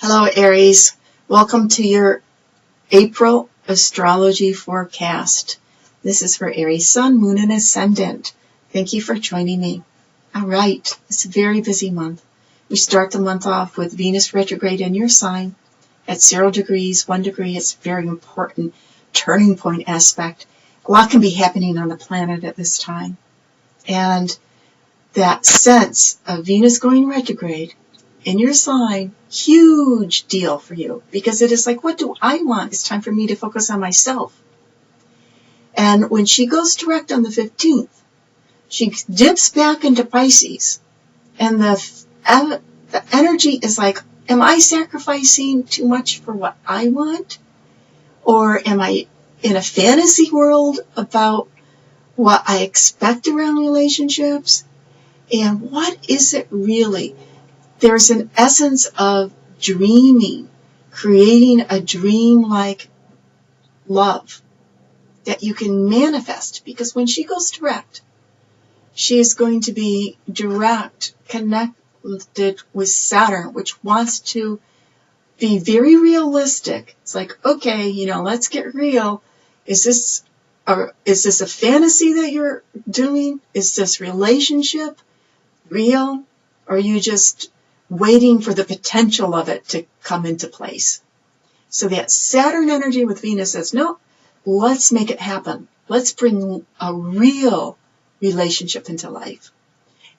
Hello, Aries. Welcome to your April astrology forecast. This is for Aries Sun, Moon, and Ascendant. Thank you for joining me. All right, it's a very busy month. We start the month off with Venus retrograde in your sign at 0 degrees, 1 degree. It's a very important turning point aspect. A lot can be happening on the planet at this time. And that sense of Venus going retrograde in your sign, huge deal for you, because it is like, what do I want? It's time for me to focus on myself. And when she goes direct on the 15th, she dips back into Pisces, and the energy is like, am I sacrificing too much for what I want? Or am I in a fantasy world about what I expect around relationships? And what is it really? There's an essence of dreaming, creating a dream-like love that you can manifest, because when she goes direct, she is going to be direct, connected with Saturn, which wants to be very realistic. It's like, okay, let's get real. Is this a fantasy that you're doing? Is this relationship real? Or are you just waiting for the potential of it to come into place? So that Saturn energy with Venus says, no, let's make it happen. Let's bring a real relationship into life.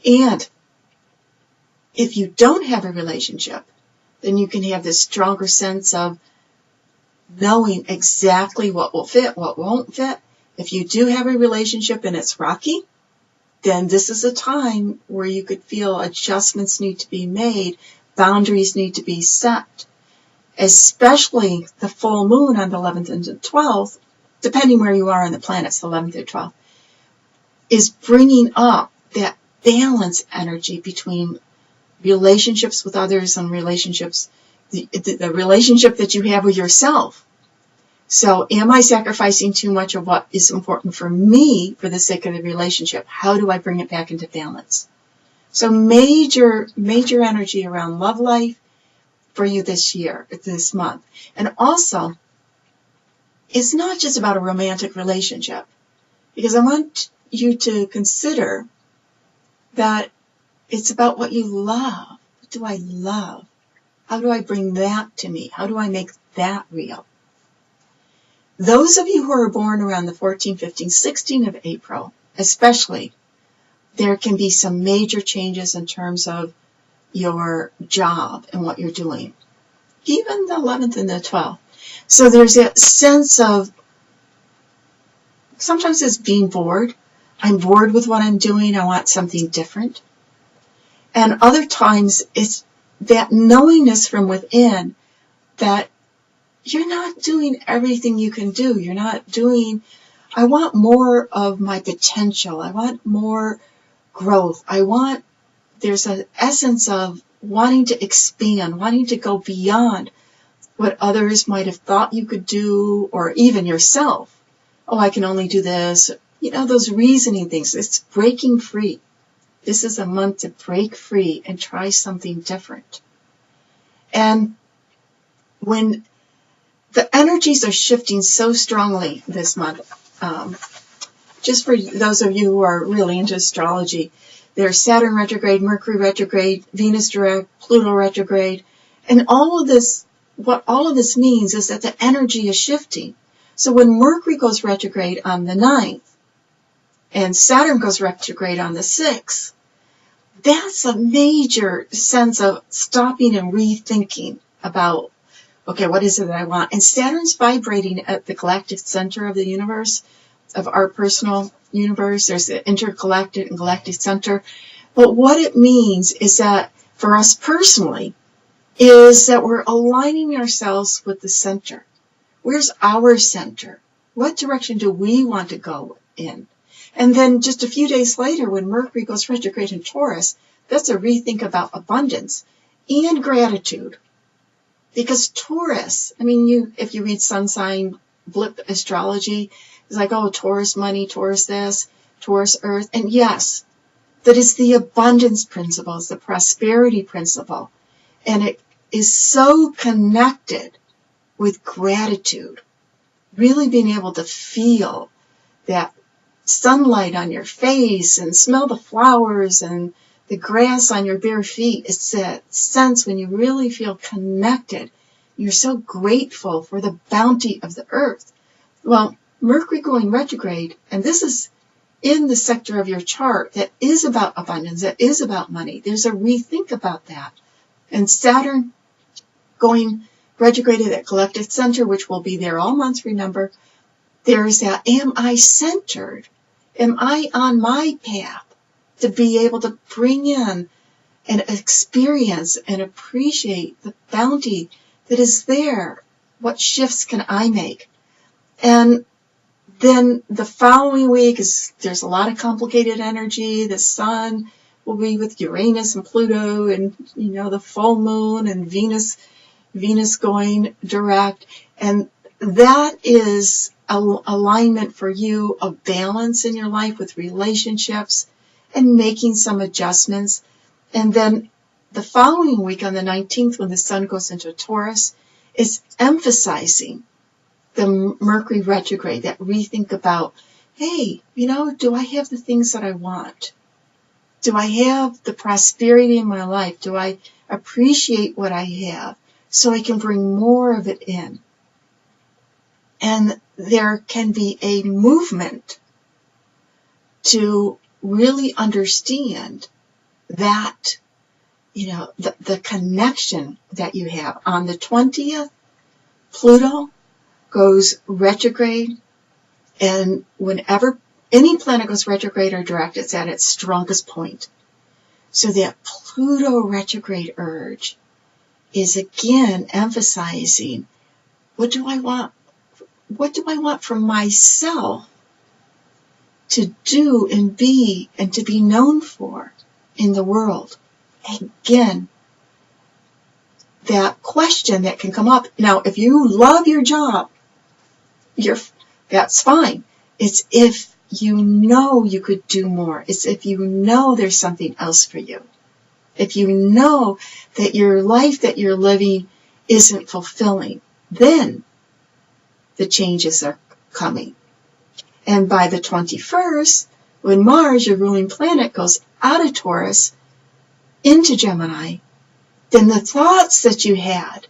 And if you don't have a relationship, then you can have this stronger sense of knowing exactly what will fit, what won't fit. If you do have a relationship and it's rocky, then this is a time where you could feel adjustments need to be made, boundaries need to be set, especially the full moon on the 11th and the 12th, depending where you are on the planets, the 11th or 12th, is bringing up that balance energy between relationships with others and relationships, the relationship that you have with yourself. So am I sacrificing too much of what is important for me for the sake of the relationship? How do I bring it back into balance? So major energy around love life for you this year, this month. And also, it's not just about a romantic relationship, because I want you to consider that it's about what you love. What do I love? How do I bring that to me? How do I make that real? Those of you who are born around the 14, 15, 16 of April, especially, there can be some major changes in terms of your job and what you're doing. Even the 11th and the 12th. So there's a sense of, sometimes it's being bored. I'm bored with what I'm doing. I want something different. And other times it's that knowingness from within that you're not doing everything you can do. You're not doing, I want more of my potential. I want more growth. There's an essence of wanting to expand, wanting to go beyond what others might have thought you could do, or even yourself. Oh, I can only do this. Those reasoning things. It's breaking free. This is a month to break free and try something different. And when the energies are shifting so strongly this month, just for those of you who are really into astrology, there's Saturn retrograde, Mercury retrograde, Venus direct, Pluto retrograde, and all of this, what all of this means is that the energy is shifting. So when Mercury goes retrograde on the 9th, and Saturn goes retrograde on the 6th, that's a major sense of stopping and rethinking about, okay, what is it that I want? And Saturn's vibrating at the galactic center of the universe, of our personal universe. There's the intergalactic and galactic center. But what it means is that for us personally, is that we're aligning ourselves with the center. Where's our center? What direction do we want to go in? And then just a few days later, when Mercury goes retrograde in Taurus, that's a rethink about abundance and gratitude. Because Taurus, if you read sun sign blip astrology, it's like, oh, Taurus money, Taurus this, Taurus earth. And yes, that is the abundance principle, it's the prosperity principle. And is so connected with gratitude. Really being able to feel that sunlight on your face and smell the flowers and the grass on your bare feet. It's that sense when you really feel connected. You're so grateful for the bounty of the earth. Well, Mercury going retrograde, and this is in the sector of your chart that is about abundance, that is about money. There's a rethink about that. And Saturn going retrograde at that collective center, which will be there all month, remember, there's that, am I centered? Am I on my path to be able to bring in and experience and appreciate the bounty that is there? What shifts can I make? And then the following week there's a lot of complicated energy. The sun will be with Uranus and Pluto, and the full moon and Venus going direct, and that is alignment for you of balance in your life with relationships and making some adjustments. And then the following week on the 19th, when the sun goes into Taurus, is emphasizing the Mercury retrograde, that rethink about, hey, do I have the things that I want? Do I have the prosperity in my life? Do I appreciate what I have so I can bring more of it in? And there can be a movement to really understand that, the connection that you have. On the 20th, Pluto goes retrograde, and whenever any planet goes retrograde or direct, it's at its strongest point. So that Pluto retrograde urge is again emphasizing, what do I want? What do I want from myself to do and be and to be known for in the world? Again, that question that can come up. Now, if you love your job, that's fine. It's if you could do more. It's if there's something else for you. If you know that your life that you're living isn't fulfilling, then the changes are coming. And by the 21st, when Mars, your ruling planet, goes out of Taurus into Gemini, then the thoughts that you had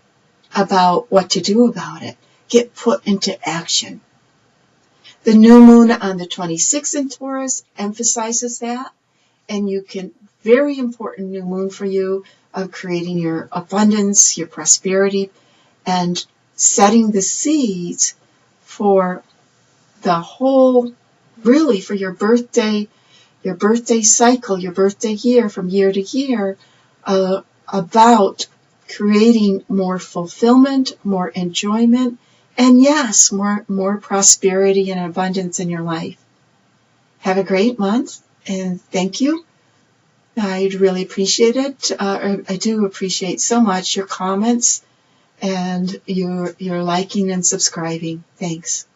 about what to do about it get put into action. The new moon on the 26th in Taurus emphasizes that, and very important new moon for you of creating your abundance, your prosperity, and setting the seeds for the whole, really for your birthday cycle, your birthday year, from year to year, about creating more fulfillment, more enjoyment, and yes, more prosperity and abundance in your life. Have a great month, and thank you. I'd really appreciate it. I do appreciate so much your comments and your liking and subscribing. Thanks.